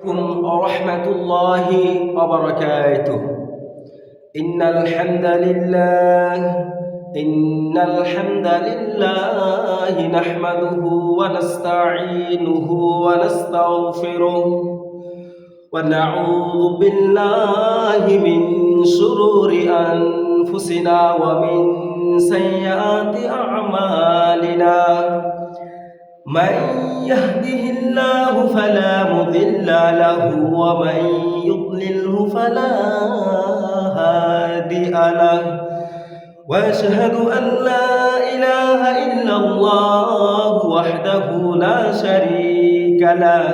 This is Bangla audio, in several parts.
ورحمة الله وبركاته. إن الحمد لله نحمده ونستعينه ونستغفره ونعوذ بالله من شرور أنفسنا ومن سيئات أعمالنا. من يهده الله فلا مضل له ومن يضلله فلا هادي له. وأشهد أن لا إله إلا الله وحده لا شريك له.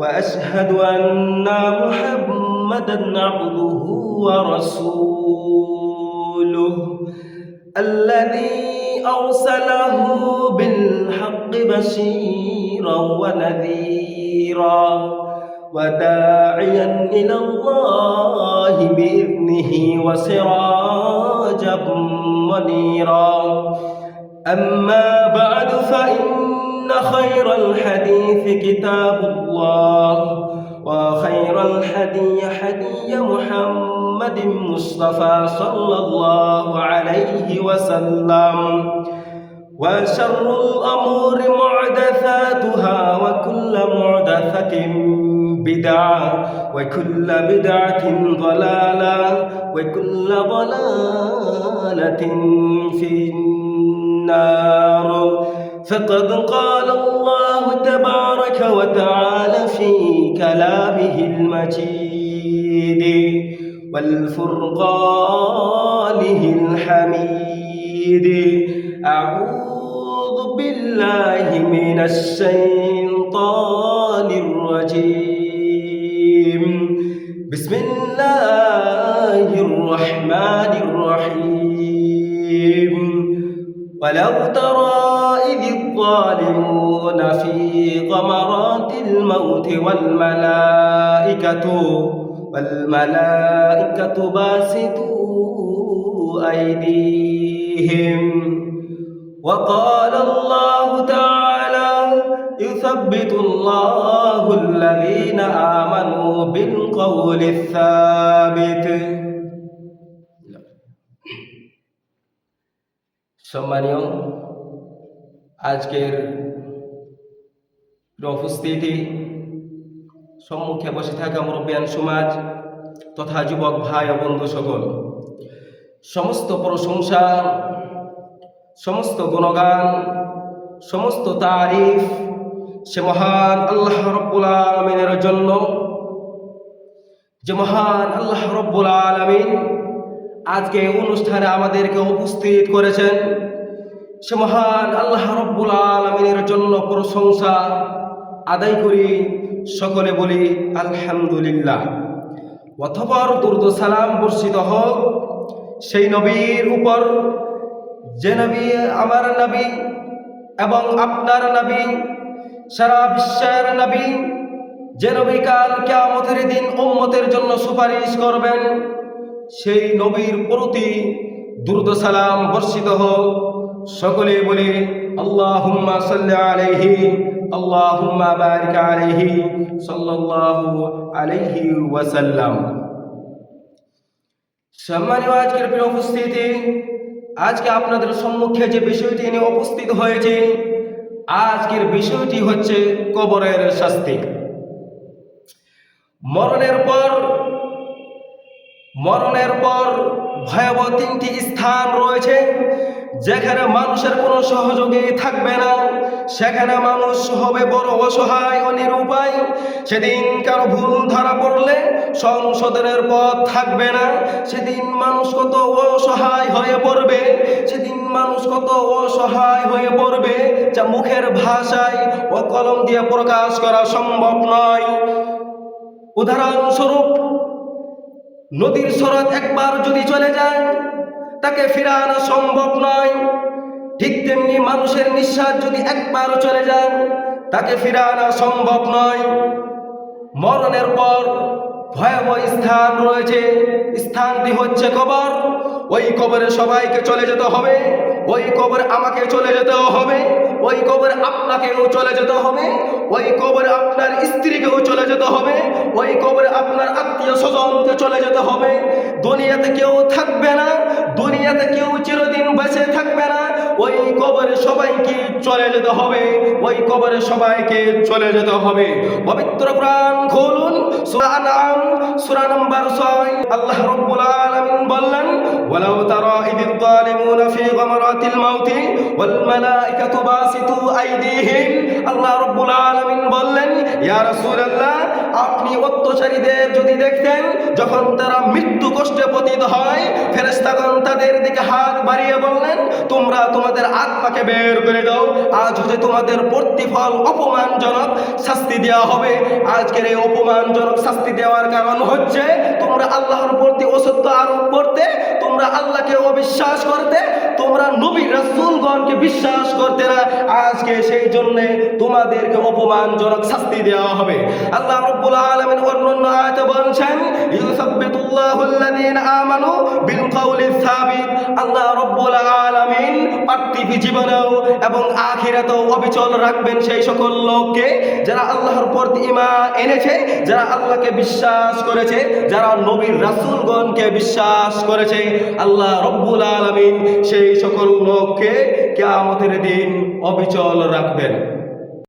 وأشهد أن محمدا عبده ورسوله الذي أرسله بالحق بشيرا ونذيرا وداعيا إلى الله بإذنه وسراجا منيرا. أما بعد فإن خير الحديث كتاب الله وخير الهدي هدي محمد مصطفى صلى الله عليه وسلم. وشر الأمور محدثاتها وكل محدثة بدعة وكل بدعة ضلالة وكل ضلالة في النار. فقد قال الله تبارك وتعالى في كلامه المجيد والفرقانه الحميد. أعوذ بالله من الشيطان الرجيم. بسم الله الرحمن الرحيم. ولو ترى إذ الظالمون في غمرات الموت والملائكة باسطوا أيديهم. وقال الله تعالى يثبت الله الذين آمنوا بالقول الثابت. সম্মানীয় আজকের উপস্থিতি, সম্মুখে বসে থাকা মুরব্বিয়ান সমাজ তথা যুবক ভাই ও বন্ধু সকল, সমস্ত প্রশংসা, সমস্ত গুণগান, সমস্ত তারিফ সে মহান আল্লাহ রব্বুল আলামিনের জন্য, যে মহান আল্লাহ রব্বুল আলামিন আজকে অনুষ্ঠানে আমাদেরকে উপস্থিত করেছেন। সে মহান আল্লাহ রব্বুল আলামিনের জন্য প্রশংসা আদায় করি, সকলে বলি আলহামদুলিল্লাহ। অতঃপর দুরূদ সালাম বর্ষিত হোক সেই নবীর উপর, যে নবী আমার নবী এবং আপনার নবী, সারা বিশ্বের নবী, যে নবী কাল কিয়ামতের দিন উম্মতের জন্য সুপারিশ করবেন, সেই নবীর প্রতি দুরূদ সালাম বর্ষিত হোক। সকলে বলি আল্লাহুম্মা সাল্লি আলাইহি আল্লাহুম্মা বারিক আলাইহি সাল্লাল্লাহু আলাইহি ওয়াসাল্লাম। সম্মানীয় আজকের প্রিয় উপস্থিতি, আজকে আপনাদের সম্মুখে যে বিষয়টি নিয়ে উপস্থিত হয়েছে, আজকের বিষয়টি হচ্ছে কবরের শাস্তি। মরণের পর ভয়াবহ তিনটি স্থান রয়েছে, যেখানে মানুষের কোনো সহযোগী থাকবে না, সেখানে মানুষ হবে বড় অসহায় ও নিরুপায়। সেদিন কারো ভুল ধরা পড়লে সংশোধনের পথ থাকবে না। সেদিন মানুষ কত অসহায় হয়ে পড়বে, সেদিন মানুষ কত অসহায় হয়ে পড়বে, যা মুখের ভাষায় ও কলম দিয়ে প্রকাশ করা সম্ভব নয়। উদাহরণস্বরূপ, নদীর স্রোত একবার যদি চলে যায় তাকে ফিরানো সম্ভব নয়। ঠিক তেমনি মানুষের নিঃশ্বাস যদি একবার চলে যায় তাকে ফিরানো সম্ভব নয়। মরণের পর ভয়াবহ স্থান রয়েছে, স্থানটি হচ্ছে কবর। ওই কবরে সবাইকে চলে যেতে হবে, ওই কবরে আমাকে চলে যেতে হবে, ওই কবরে আপনাকেও চলে যেতে হবে, ওই কবরে আপনার স্ত্রীকেও চলে যেতে হবে, আপনার আত্মীয় স্বজনকে চলে যেতে হবে। দুনিয়াতে কেউ থাকবে না, দুনিয়াতে কেউ চিরদিন বেঁচে থাকবে না। ওই কবরে সবাইকে চলে যেতে হবে, ওই কবরে সবাইকে চলে যেতে হবে। পবিত্র কোরআন খুলুন, সূরা আনআম সূরা নাম্বার 6। আল্লাহ রাব্বুল আলামিন বললেন, ওয়ালাউ তারা ইযিল যালিমুনা ফি গামারাতিল মাউতি ওয়াল মালাইকাতু বাসিতু আইদিহিম। আল্লাহ রাব্বুল আলামিন বললেন, ইয়া রাসূলুল্লাহ, আপনি অত্যাচারীদের যদি দেখতেন যখন তারা মৃত্যু কষ্টে পতিত হয়, ফেরেশতাগণ তাদের দিকে হাত বাড়িয়ে বললেন, তোমরা তোমাদের আত্মাকে বের করে দাও, আজ হচ্ছে তোমাদের প্রতিফল অপমানজনক শাস্তি দেওয়া হবে। আজকের এই অপমানজনক শাস্তি দেওয়ার কারণ হচ্ছে তোমরা আল্লাহর প্রতি অসত্য আরোপ করতে, তোমরা আল্লাহকে অবিশ্বাস করতে, তোমরা নবী রাসূলগণকে বিশ্বাস করতে না। আজকে সেই জন্য তোমাদেরকে অপমানজনক শাস্তি দেওয়া হবে। আল্লাহ রাব্বুল আলামিন অন্যান্য আয়াতে বলছেন, ইউসাব্বিতুল্লাহুল্লাযীনা আমানু বিল কাউলিস সাবিত। আল্লাহ রাব্বুল আলামিন পার্থিব জীবনেও এবং আখিরাতেও অবিচল রাখবেন সেই সকল লোককে যারা আল্লাহর প্রতি ঈমান এনেছে, যারা আল্লাহকে বিশ্বাস করেছে, যারা নবীর রাসূলগণকে বিশ্বাস করেছে। আল্লাহ রাব্বুল আলামিন সেই সকল লোককে কিয়ামতের দিন অবিচল রাখবেন।